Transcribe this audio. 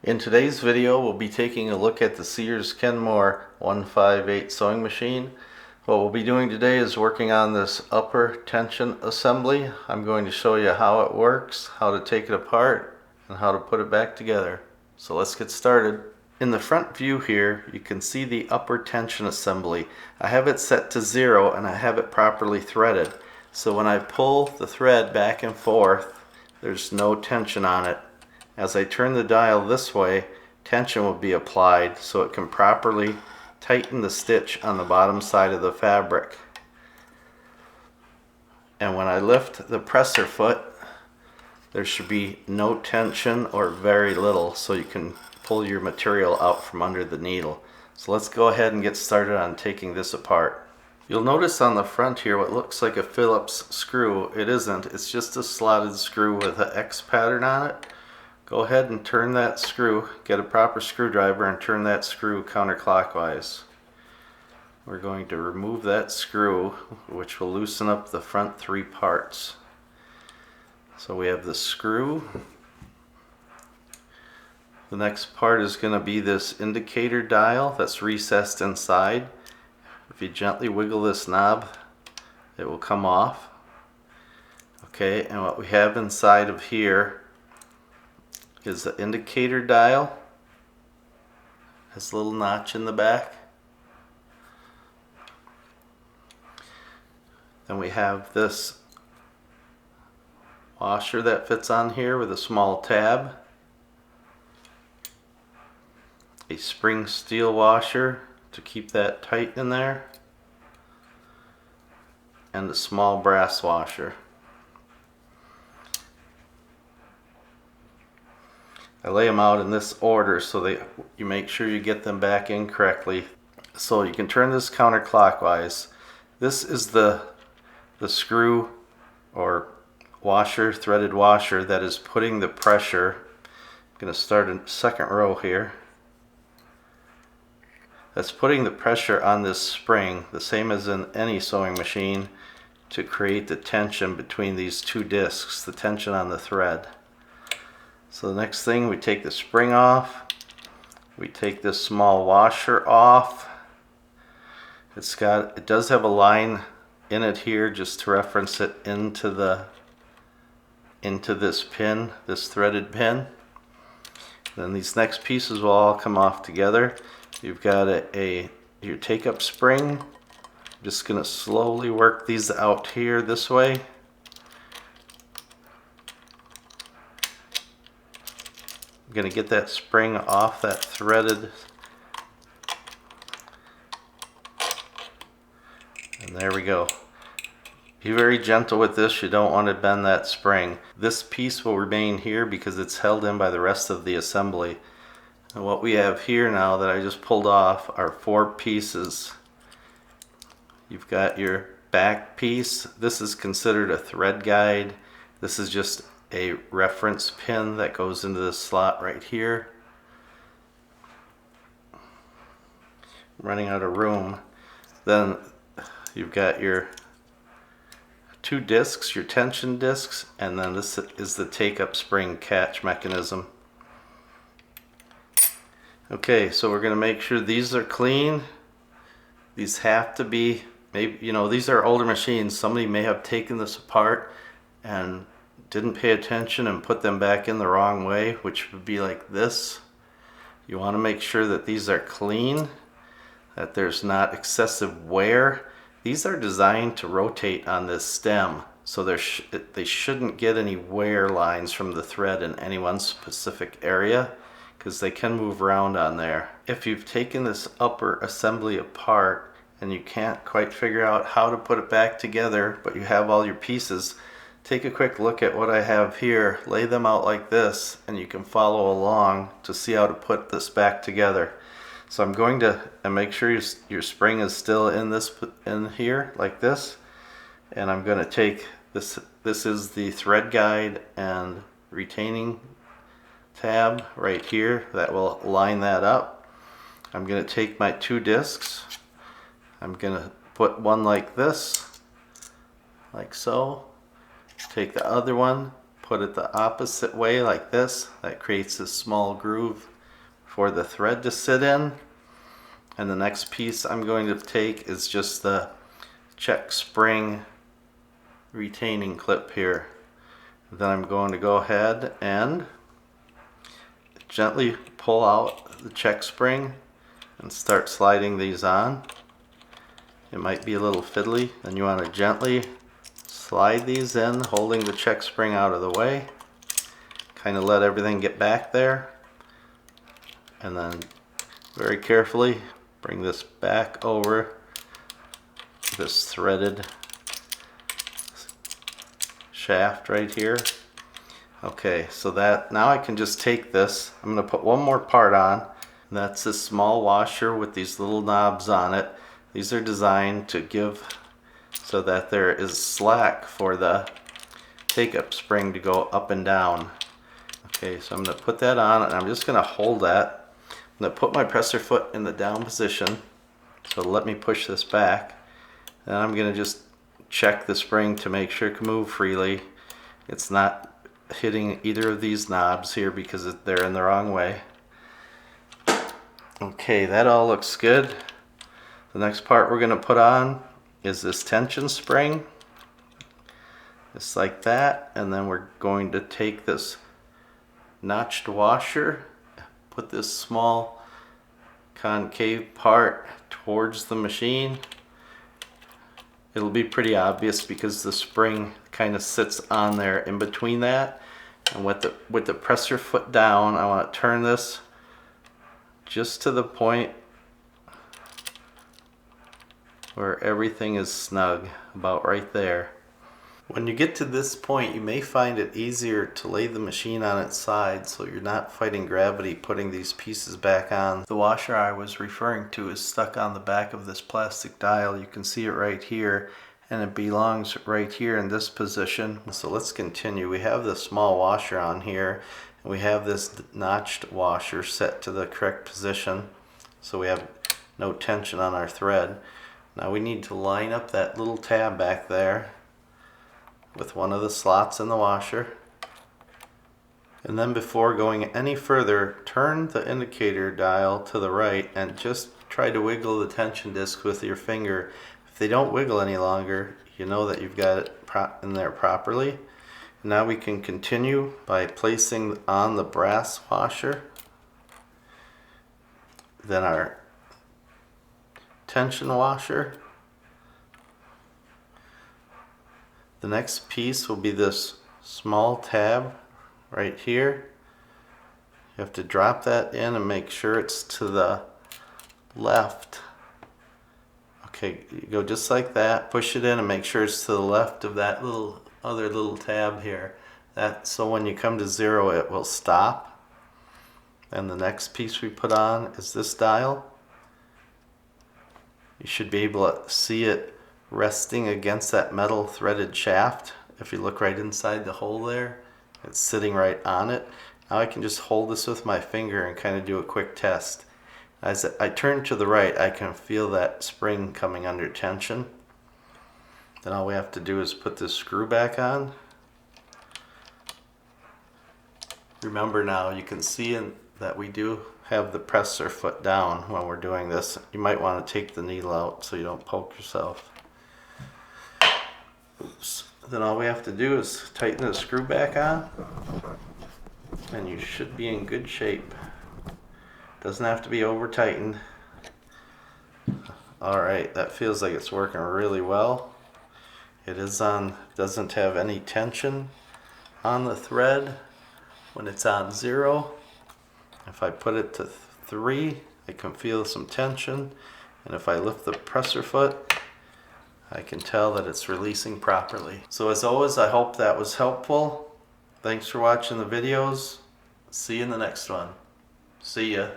In today's video, we'll be taking a look at the Sears Kenmore 158 sewing machine. What we'll be doing today is working on this upper tension assembly. I'm going to show you how it works, how to take it apart, and how to put it back together. So let's get started. In the front view here, you can see the upper tension assembly. I have it set to 0 and I have it properly threaded. So when I pull the thread back and forth, there's no tension on it. As I turn the dial this way, tension will be applied so it can properly tighten the stitch on the bottom side of the fabric. And when I lift the presser foot, there should be no tension or very little, so you can pull your material out from under the needle. So let's go ahead and get started on taking this apart. You'll notice on the front here what looks like a Phillips screw. It isn't, it's just a slotted screw with an X pattern on it. Go ahead and turn that screw, get a proper screwdriver and turn that screw counterclockwise. We're going to remove that screw, which will loosen up the front 3 parts. So we have the screw. The next part is going to be this indicator dial that's recessed inside. If you gently wiggle this knob, it will come off. Okay, and what we have inside of here is the indicator dial. Has a little notch in the back. Then we have this washer that fits on here with a small tab. A spring steel washer to keep that tight in there. And a small brass washer. I lay them out in this order so that you make sure you get them back in correctly. So you can turn this counterclockwise. This is the screw or washer, threaded washer, that is putting the pressure. I'm going to start in second row here. That's putting the pressure on this spring, the same as in any sewing machine, to create the tension between these 2 discs, the tension on the thread. So the next thing, we take the spring off, we take this small washer off. It does have a line in it here just to reference it into this pin, this threaded pin. Then these next pieces will all come off together. You've got your take-up spring. I'm just going to slowly work these out here this way. I'm going to get that spring off that threaded, and there we go. Be very gentle with this, you don't want to bend that spring. This piece will remain here because it's held in by the rest of the assembly. And what we have here now that I just pulled off are 4 pieces. You've got your back piece. This is considered a thread guide. This is just a reference pin that goes into the slot right here. Running out of room. Then you've got your 2 discs, your tension discs, and then this is the take-up spring catch mechanism. Okay, so we're going to make sure these are clean. These have to be, maybe, these are older machines. Somebody may have taken this apart and didn't pay attention and put them back in the wrong way, which would be like this. You want to make sure that these are clean, that there's not excessive wear. These are designed to rotate on this stem, so they shouldn't get any wear lines from the thread in any one specific area, because they can move around on there. If you've taken this upper assembly apart and you can't quite figure out how to put it back together, but you have all your pieces, take a quick look at what I have here, lay them out like this, and you can follow along to see how to put this back together. So I'm going to make sure your spring is still in here like this, and I'm going to take this is the thread guide and retaining tab right here that will line that up. I'm going to take my 2 discs, I'm going to put one like this, like so. Take the other one, put it the opposite way like this. That creates this small groove for the thread to sit in. And the next piece I'm going to take is just the check spring retaining clip here. Then I'm going to go ahead and gently pull out the check spring and start sliding these on. It might be a little fiddly, and you want to gently slide these in, holding the check spring out of the way. Kind of let everything get back there, and then very carefully bring this back over this threaded shaft right here. Okay, so that now I can just take this. I'm going to put one more part on. And that's this small washer with these little knobs on it. These are designed to give so that there is slack for the take-up spring to go up and down. Okay, so I'm going to put that on, and I'm just going to hold that. I'm going to put my presser foot in the down position, so let me push this back. And I'm going to just check the spring to make sure it can move freely. It's not hitting either of these knobs here because they're in the wrong way. Okay, that all looks good. The next part we're going to put on is this tension spring, just like that, and then we're going to take this notched washer, put this small concave part towards the machine. It'll be pretty obvious because the spring kind of sits on there in between that, and with the presser foot down, I want to turn this just to the point where everything is snug, about right there. When you get to this point, you may find it easier to lay the machine on its side so you're not fighting gravity putting these pieces back on. The washer I was referring to is stuck on the back of this plastic dial. You can see it right here, and it belongs right here in this position. So let's continue. We have this small washer on here, and we have this notched washer set to the correct position, so we have no tension on our thread. Now we need to line up that little tab back there with one of the slots in the washer. And then before going any further, turn the indicator dial to the right and just try to wiggle the tension disc with your finger. If they don't wiggle any longer, you know that you've got it in there properly. Now we can continue by placing on the brass washer, then our tension washer. The next piece will be this small tab right here. You have to drop that in and make sure it's to the left. Okay, you go just like that, push it in and make sure it's to the left of that other little tab here. So when you come to 0, it will stop. And the next piece we put on is this dial. You should be able to see it resting against that metal threaded shaft. If you look right inside the hole there, it's sitting right on it. Now I can just hold this with my finger and kind of do a quick test. As I turn to the right, I can feel that spring coming under tension. Then all we have to do is put this screw back on. Remember now, you can see that we do have the presser foot down when we're doing this. You might want to take the needle out so you don't poke yourself. Oops. Then all we have to do is tighten the screw back on, and you should be in good shape. Doesn't have to be over tightened. Alright, that feels like it's working really well. It is on, doesn't have any tension on the thread when it's on 0. If I put it to 3, I can feel some tension, and if I lift the presser foot, I can tell that it's releasing properly. So as always, I hope that was helpful. Thanks for watching the videos. See you in the next one. See ya.